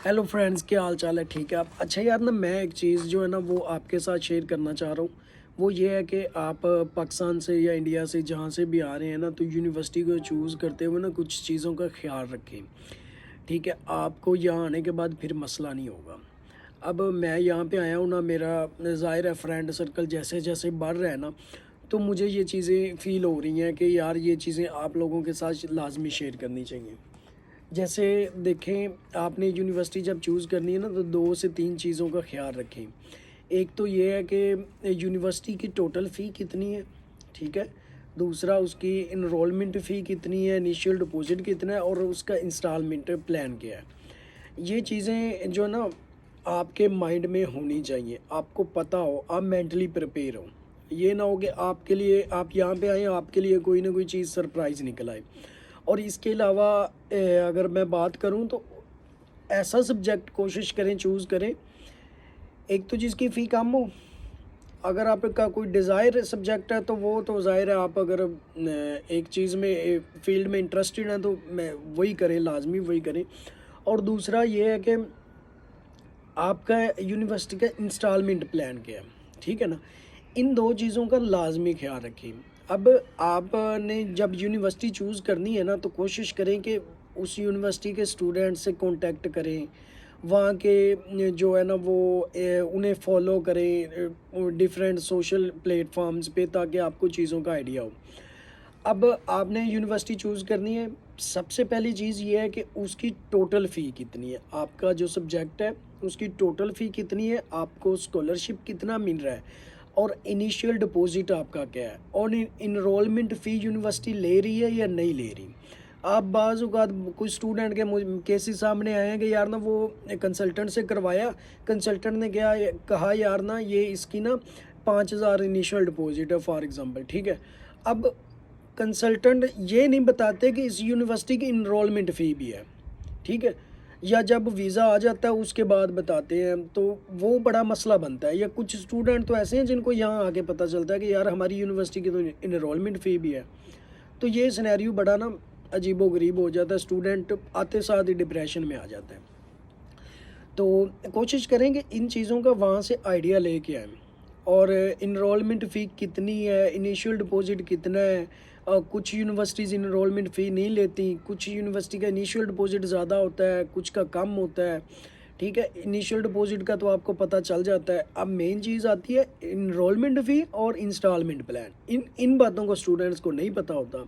Hello friends, क्या हाल चाल है? ठीक है आप? अच्छा यार ना, मैं एक चीज़ जो है ना वो आपके साथ शेयर करना चाह रहा हूँ। वो ये है कि आप पाकिस्तान से या इंडिया से जहाँ से भी आ रहे हैं ना, तो यूनिवर्सिटी को चूज़ करते हुए ना कुछ चीज़ों का ख्याल रखें। ठीक है, आपको यहाँ आने के बाद फिर मसला नहीं होगा। अब मैं यहाँ पे आया हूँ ना, मेरा ज़ाहिर है फ्रेंड सर्कल जैसे जैसे बढ़ रहा है ना, तो मुझे ये चीज़ें फ़ील हो रही हैं कि यार ये चीज़ें आप लोगों के साथ लाजमी शेयर करनी चाहिए। जैसे देखें, आपने यूनिवर्सिटी जब चूज़ करनी है ना, तो 2 से 3 चीज़ों का ख़्याल रखें। एक तो ये है कि यूनिवर्सिटी की टोटल फ़ी कितनी है, ठीक है? दूसरा, उसकी एनरोलमेंट फ़ी कितनी है, इनिशियल डिपॉज़िट कितना है और उसका इंस्टॉलमेंट प्लान क्या है। ये चीज़ें जो ना आपके माइंड में होनी चाहिए, आपको पता हो, आप मेंटली प्रिपेयर हो। ये ना हो कि आपके लिए आप यहाँ पे आए, आपके लिए कोई ना कोई चीज़ सरप्राइज़ निकल आए। और इसके अलावा अगर मैं बात करूँ तो ऐसा सब्जेक्ट कोशिश करें, चूज़ करें, एक तो जिसकी फ़ी कम हो। अगर आपका कोई डिज़ायर सब्जेक्ट है तो वो तो ज़ाहिर है, आप अगर एक चीज़ में फील्ड में इंटरेस्टेड हैं तो मैं वही करें, लाजमी वही करें। और दूसरा ये है कि आपका यूनिवर्सिटी का इंस्टॉलमेंट प्लान क्या है, ठीक है ना? इन 2 चीज़ों का लाज़मी ख़्याल रखें। अब आपने जब यूनिवर्सिटी चूज़ करनी है ना, तो कोशिश करें कि उस यूनिवर्सिटी के स्टूडेंट से कॉन्टैक्ट करें। वहाँ के जो है ना वो उन्हें फ़ॉलो करें डिफरेंट सोशल प्लेटफ़ॉर्म्स पे, ताकि आपको चीज़ों का आइडिया हो। अब आपने यूनिवर्सिटी चूज़ करनी है, सबसे पहली चीज़ ये है कि उसकी टोटल फ़ी कितनी है, आपका जो सब्जेक्ट है उसकी टोटल फ़ी कितनी है, आपको स्कॉलरशिप कितना मिल रहा है और इनिशियल डिपॉज़िट आपका क्या है, और इनरोलमेंट फ़ी यूनिवर्सिटी ले रही है या नहीं ले रही। आप बाज़ औक़ात कुछ स्टूडेंट के केसेस सामने आए हैं कि यार ना वो कंसल्टेंट से करवाया, कंसल्टेंट ने क्या कहा, यार ना ये इसकी ना 5,000 इनिशियल डिपॉज़िट है फॉर एग्ज़ाम्पल, ठीक है। अब कंसल्टेंट ये नहीं बताते कि इस यूनिवर्सिटी की इनरोलमेंट फ़ी भी है, ठीक है? या जब वीज़ा आ जाता है उसके बाद बताते हैं, तो वो बड़ा मसला बनता है। या कुछ स्टूडेंट तो ऐसे हैं जिनको यहाँ आके पता चलता है कि यार हमारी यूनिवर्सिटी की तो इनरोलमेंट फ़ी भी है। तो ये सिनेरियो बड़ा ना अजीबो-गरीब हो जाता है, स्टूडेंट आते साथ ही डिप्रेशन में आ जाता है। तो कोशिश करें कि इन चीज़ों का वहाँ से आइडिया लेके आएँ। और इनरोलमेंट फ़ी कितनी है, इनिशियल डिपॉज़िट कितना है। कुछ यूनिवर्सिटीज़ इनरोलमेंट फ़ी नहीं लेती, कुछ यूनिवर्सिटी का इनिशियल डिपॉज़िट ज़्यादा होता है, कुछ का कम होता है, ठीक है? इनिशियल डिपॉज़िट का तो आपको पता चल जाता है। अब मेन चीज़ आती है इनरोलमेंट फ़ी और इंस्टॉलमेंट प्लान। इन इन बातों को स्टूडेंट्स को नहीं पता होता।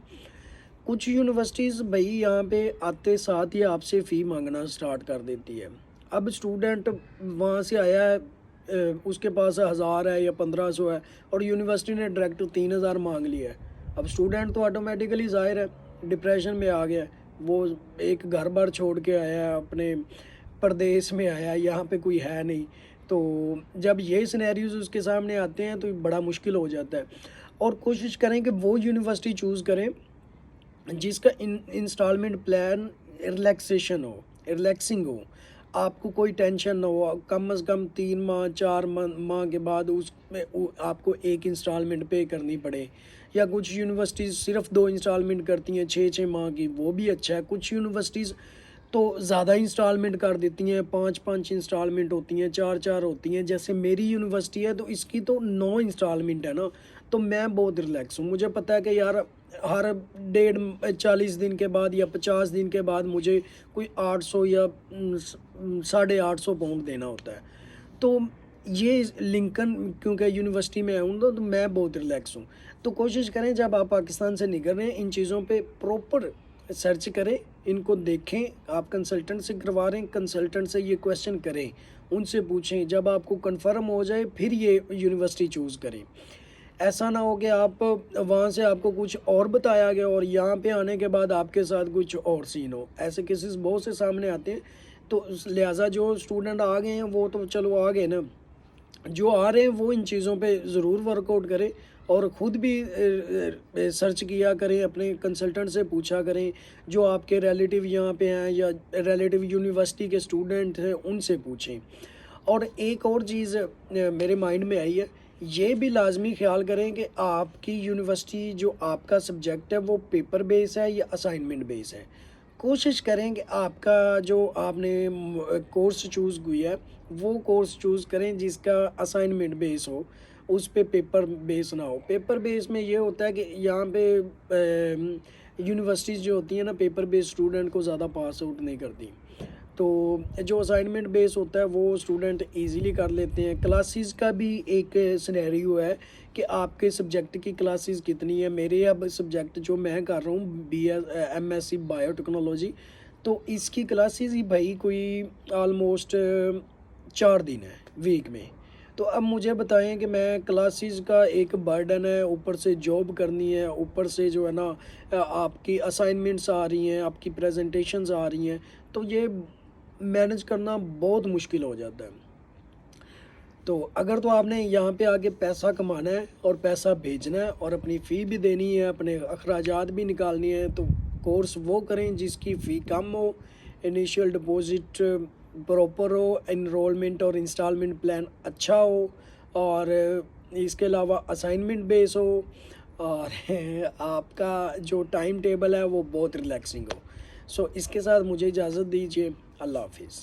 कुछ यूनिवर्सिटीज़ भई यहाँ पे आते साथ ही आपसे फ़ी माँगना स्टार्ट कर देती है। अब स्टूडेंट वहाँ से आया है, उसके पास 1000 है या 1500 है और यूनिवर्सिटी ने डायरेक्ट 3000 माँग लिया है। अब स्टूडेंट तो ऑटोमेटिकली ज़ाहिर है डिप्रेशन में आ गया है। वो एक घर-बार छोड़ के आया है, अपने प्रदेश में आया है, यहाँ पे कोई है नहीं। तो जब ये सिनेरियोज़ उसके सामने आते हैं तो बड़ा मुश्किल हो जाता है। और कोशिश करें कि वो यूनिवर्सिटी चूज़ करें जिसका इंस्टॉलमेंट प्लान रिलैक्सिंग हो, आपको कोई टेंशन ना हो। कम से कम 3 माह 4 माह के बाद उसमें आपको एक इंस्टॉलमेंट पे करनी पड़े। या कुछ यूनिवर्सिटीज़ सिर्फ 2 इंस्टॉलमेंट करती हैं 6-6 माह की, वो भी अच्छा है। कुछ यूनिवर्सिटीज़ तो ज़्यादा इंस्टॉलमेंट कर देती हैं, 5-5 इंस्टॉलमेंट होती हैं, 4-4 होती हैं। जैसे मेरी यूनिवर्सिटी है तो इसकी तो 9 इंस्टॉलमेंट है ना, तो मैं बहुत रिलैक्स हूँ। मुझे पता है कि यार हर डेढ़ 40 दिन के बाद या 50 दिन के बाद मुझे कोई 800 या 850 पाउंड देना होता है। तो ये लिंकन क्योंकि यूनिवर्सिटी में हूँ तो मैं बहुत रिलैक्स हूँ। तो कोशिश करें जब आप पाकिस्तान से निकल रहे हैं, इन चीज़ों पे प्रॉपर सर्च करें, इनको देखें। आप कंसल्टेंट से करवा रहे हैं, कंसल्टेंट से ये क्वेश्चन करें, उनसे पूछें। जब आपको कन्फर्म हो जाए फिर ये यूनिवर्सिटी चूज़ करें। ऐसा ना हो कि आप वहाँ से आपको कुछ और बताया गया और यहाँ पे आने के बाद आपके साथ कुछ और सीन हो। ऐसे केसेस बहुत से सामने आते हैं। तो लिहाजा जो स्टूडेंट आ गए हैं वो तो चलो आ गए ना, जो आ रहे हैं वो इन चीज़ों पे ज़रूर वर्कआउट करें और ख़ुद भी सर्च किया करें, अपने कंसल्टेंट से पूछा करें। जो आपके रिलेटिव यहाँ पे हैं या रिलेटिव यूनिवर्सिटी के स्टूडेंट हैं उनसे पूछें। और एक और चीज़ मेरे माइंड में आई है, ये भी लाजमी ख्याल करें कि आपकी यूनिवर्सिटी जो आपका सब्जेक्ट है वो पेपर बेस है या असाइनमेंट बेस है। کوشش کریں کہ آپ کا جو آپ نے کورس چوز کیا ہے وہ کورس چوز کریں جس کا اسائنمنٹ بیس ہو، اس پہ پیپر بیس نہ ہو۔ پیپر بیس میں یہ ہوتا ہے کہ یہاں پہ یونیورسٹیز جو ہوتی ہیں نا، پیپر بیس اسٹوڈنٹ کو زیادہ پاس آؤٹ نہیں کرتی، تو جو اسائنمنٹ بیس ہوتا ہے وہ اسٹوڈنٹ ایزیلی کر لیتے ہیں۔ کلاسز کا بھی ایک سنیریو ہے کہ آپ کے سبجیکٹ کی کلاسز کتنی ہے۔ میرے اب سبجیکٹ جو میں کر رہا ہوں M S C biotechnology, تو اس کی کلاسز ہی بھائی کوئی آلموسٹ 4 دن ہے ویک میں۔ تو اب مجھے بتائیں کہ میں کلاسز کا ایک برڈن ہے، اوپر سے جاب کرنی ہے، اوپر سے جو ہے نا آپ کی اسائنمنٹس آ رہی ہیں، آپ کی پریزنٹیشنز آ رہی ہیں، تو یہ مینج کرنا بہت مشکل ہو جاتا ہے۔ تو اگر تو آپ نے یہاں پہ آگے پیسہ کمانا ہے اور پیسہ بھیجنا ہے اور اپنی فی بھی دینی ہے، اپنے اخراجات بھی نکالنی ہیں، تو کورس وہ کریں جس کی فی کم ہو، انیشیل ڈپوزٹ پراپر ہو، انرولمنٹ اور انسٹالمنٹ پلان اچھا ہو، اور اس کے علاوہ اسائنمنٹ بیس ہو، اور آپ کا جو ٹائم ٹیبل ہے وہ بہت ریلیکسنگ ہو۔ سو اس کے ساتھ مجھے اجازت دیجیے، اللہ حافظ۔